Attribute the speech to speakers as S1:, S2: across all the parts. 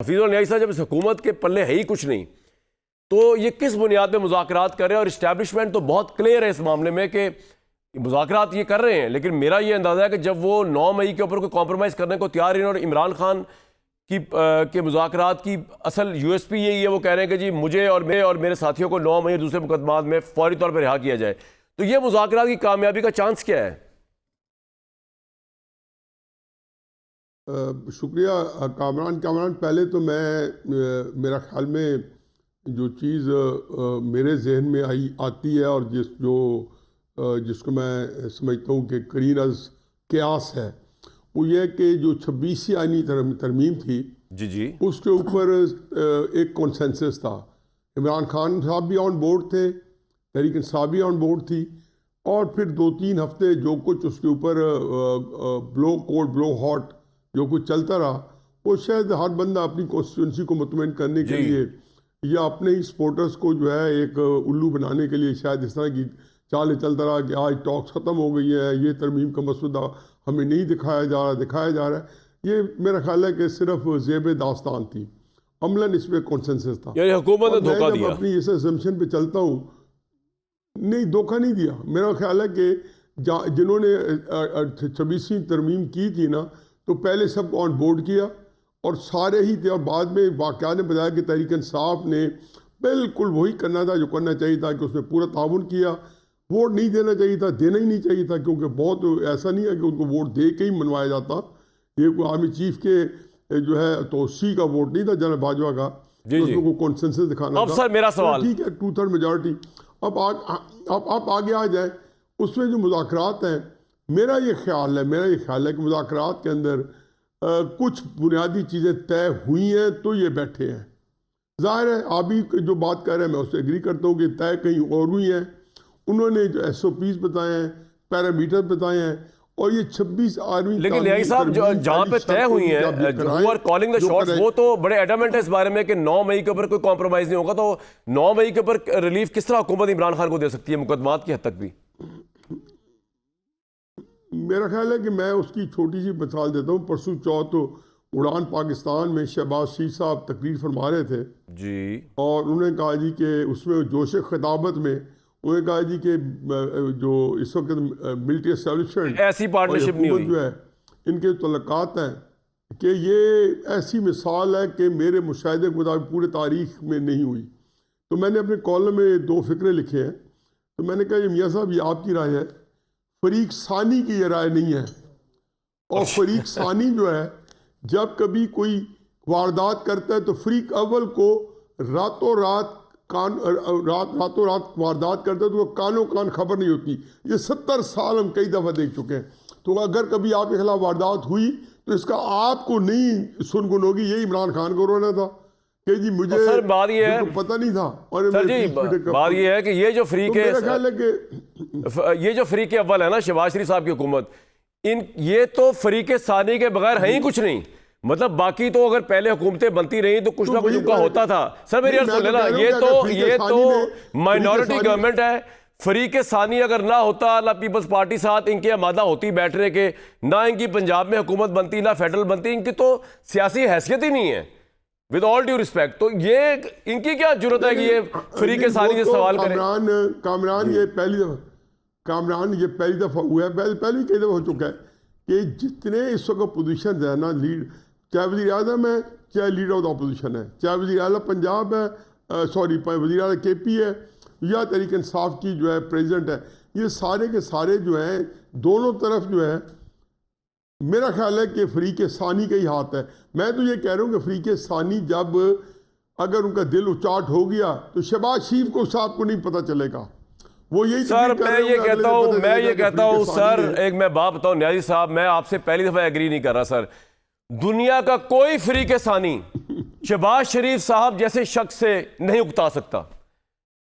S1: हफीजुल न्याई साहब, जब इस हुकूमत के पल्ले है ही कुछ नहीं तो ये किस बुनियाद पे मुज़ाकरात कर रहे हैं? और इस्टेब्लिशमेंट तो बहुत क्लियर है इस मामले में कि मुज़ाकरात ये कर रहे हैं, लेकिन मेरा ये अंदाज़ा है कि जब वो 9 मई के ऊपर कोई कॉम्प्रोमाइज़ करने को तैयार ही नहीं, और इमरान खान की के मुज़ाकरात की असल यूएसपी यही है, वो कह रहे हैं कि जी मुझे और मेरे साथियों को 9 मई दूसरे मुकदमात में फौरी तौर पर रिहा किया जाए, तो ये मुज़ाकरात की कामयाबी का चांस क्या है?
S2: शुक्रिया कामरान। पहले तो मैं मेरा ख्याल में जो चीज़ मेरे जहन में आती है और जिसको मैं समझता हूँ कि करीन अज़ क्यास है, वो ये कि जो 26वीं आईनी तरमीम थी
S1: जी
S2: उसके ऊपर एक कॉन्सेंसस था। इमरान खान साहब भी ऑन बोर्ड थे, तहरीक इंसाफ भी ऑन बोर्ड थी, और फिर 2-3 हफ्ते जो कुछ उसके ऊपर ब्लो कोल्ड ब्लो हॉट जो कुछ चलता रहा, वो शायद हर बंदा अपनी कॉन्स्टिट्यूंसी को मुतमईन करने के लिए या अपने ही सपोर्टर्स को जो है एक उल्लू बनाने के लिए शायद इस तरह की चाल चलता रहा कि आज टॉक्स ख़त्म हो गई है, ये तरमीम का मसौदा हमें नहीं दिखाया जा रहा है। ये मेरा ख्याल है कि सिर्फ ज़ेब दास्तान थी, अमलन इस पर कॉन्सेंसस था।
S1: हुकूमत ने धोखा दिया।
S2: अपनी इस असम्पशन पे चलता हूँ, नहीं धोखा नहीं दिया। मेरा ख्याल है कि जिन्होंने 26वीं तरमीम की थी ना, तो पहले सबको ऑन बोर्ड किया और सारे ही थे, और बाद में वाक़या ने बताया कि तहरीक इंसाफ ने बिल्कुल वही करना था जो करना चाहिए था, कि उसने पूरा ताउन किया। वोट नहीं देना चाहिए था, देना ही नहीं चाहिए था, क्योंकि बहुत ऐसा नहीं है कि उनको वोट दे के ही मनवाया जाता। ये कोई आर्मी चीफ के जो है तोसी का वोट नहीं था जनरल बाजवा का, तो उसको को कॉन्सेंसस दिखाना था।
S1: सर मेरा सवाल
S2: ठीक है, 2/3 मेजॉरिटी। अब आप आगे आ जाए, उसमें जो मुज़ाकरात हैं, मेरा ये ख्याल है कि मुज़ाकरात के अंदर कुछ बुनियादी चीज़ें तय हुई हैं, तो ये बैठे हैं। ज़ाहिर है आप भी जो बात कर रहे हैं मैं उससे एग्री करता हूँ कि तय कहीं और हुई हैं। उन्होंने जो SOPs बताए हैं, पैरामीटर बताए हैं, और ये 26 आर्मी,
S1: लेकिन न्याई साहब जहाँ पे तय हुई है, who are calling the shots, वो तो बड़े एडमेंट है इस बारे में कि 9 मई के ऊपर कोई कॉम्प्रोमाइज़ नहीं होगा। तो 9 मई के ऊपर रिलीफ किस तरह हुकूमत इमरान खान को दे सकती है, मुकदमात की हद तक भी?
S2: मेरा ख्याल है कि मैं उसकी छोटी सी मिसाल देता हूँ। परसों चौथ उड़ान पाकिस्तान में शहबाज शरीफ साहब तकरीर फरमा रहे थे
S1: जी, और
S2: उन्होंने कहा जी कि उसमें जोश खिताबत में उन्होंने कहा जी कि जो इस वक्त मिलिट्री एस्टेब्लिशमेंट
S1: ऐसी पार्टनरशिप नहीं हुई
S2: जो है, इनके तल्लुकात हैं कि ये ऐसी मिसाल है कि मेरे मुशाहिदे के मुताबिक पूरे तारीख में नहीं हुई। तो मैंने अपने कॉलम में 2 फिक्रे लिखे हैं। तो मैंने कहा ये मियाँ साहब, ये आपकी राय है, फरीक सानी की ये राय नहीं है। और फरीक सानी जो है, जब कभी कोई वारदात करता है तो फरीक अव्वल को रातों रात वारदात करता है, तो वो कानों कान खबर नहीं होती। ये 70 साल हम कई दफ़ा देख चुके हैं। तो अगर कभी आपके खिलाफ वारदात हुई तो इसका आपको नहीं सुनगुन होगी। यही इमरान खान को रोना था कि जी मुझे
S1: सर बात ये है,
S2: पता नहीं था। और
S1: सर जी बात ये है कि ये जो फ्री के ये जो फ्री के अव्वल है ना शहबाज शरीफ साहब की हुकूमत, ये तो फ्री के सानी के बगैर है ही कुछ नहीं। मतलब बाकी तो अगर पहले हुकूमतें बनती रही तो कुछ ना कुछ उनका होता था। सर मेरी अर्ज सुन लेना, ये तो माइनॉरिटी गवर्नमेंट है। फरीक सानी अगर ना होता, ना पीपल्स पार्टी साथ इनके आमादा होती बैठने के, ना इनकी पंजाब में हुकूमत बनती, ना फेडरल बनती, इनकी तो सियासी हैसियत ही नहीं है, विद ऑल ड्यू रिस्पेक्ट। तो ये इनकी क्या जरूरत है कि ये फरीक सानी से सवाल करें?
S2: कामरान ये पहली दफा हुआ है, पहले कई दफा हो चुका है कि जितने इस वक्त पोजीशन है ना, लीड, चाहे वज़ीर आज़म है, चाहे लीडर ऑफ द अपोजिशन है, चाहे वज़ीर आला पंजाब है, वज़ीर आला KP है, या तहरीक इंसाफ की जो है प्रेसिडेंट है, ये सारे के सारे जो हैं दोनों तरफ जो है, मेरा ख्याल है कि फरीक सानी का ही हाथ है। मैं तो ये कह रहा हूँ कि फरीक सानी जब अगर उनका दिल उचाट हो गया तो शहबाज शरीफ को साहब को नहीं पता चलेगा। वो यही
S1: सर मैं ये कहता हूँ सर, एक मैं बात बताऊँ न्याजी साहब, मैं आपसे पहली दफा एग्री नहीं कर रहा सर। दुनिया का कोई फरीक सानी शहबाज शरीफ साहब जैसे शख्स से नहीं उकता सकता।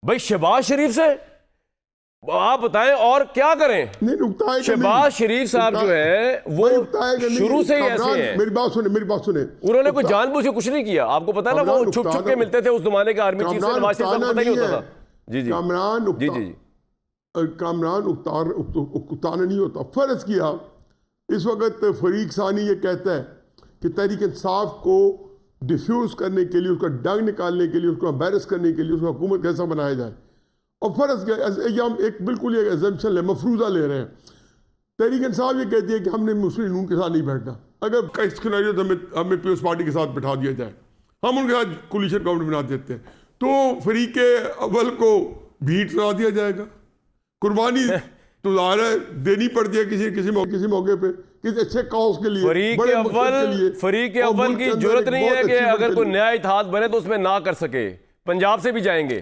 S1: भाई शहबाज शरीफ से आप बताएं और क्या करें? शहबाज शरीफ साहब जो है वो शुरू से ही ऐसे हैं।
S2: मेरी बात सुने।
S1: उन्होंने कोई जानबूझ के कुछ नहीं किया। आपको पता है ना, वो छुप के मिलते थे उस जमाने के आर्मी चीफ से, नवाज शरीफ साहब को पता नहीं होता था। जी
S2: कामरान उकताना नहीं होता। फर्ज किया इस वक्त फरीक सानी ये कहता है कि तहरीक इंसाफ को डिफ्यूज़ करने के लिए, उसका डंग निकालने के लिए, उसको एम्बेरस करने के लिए, उसका हुकूमत कैसा बनाया जाए। और फ़र्ज़ क्या, ये हम एक बिल्कुल एक एजम्पशन ले, मफरूज़ा ले रहे हैं। तहरीक इंसाफ ये कहती है कि हमने मुस्लिम नून के साथ नहीं बैठना। अगर कई सिनेरियो तो हमें पीपल्स पार्टी के साथ बिठा दिया जाए, हम उनके साथ कोलिशन गवर्नमेंट बना देते हैं, तो फरीक अव्वल को भीड़ सुना दिया जाएगा। कुर्बानी तो ज़ाहिर है देनी पड़ती है किसी मौके पे, किसी अच्छे कॉज के लिए,
S1: फरीक अव्वल की जरूरत नहीं है कि अगर कोई नया इत्तेहाद बने तो उसमें ना कर सके। पंजाब से भी जाएंगे,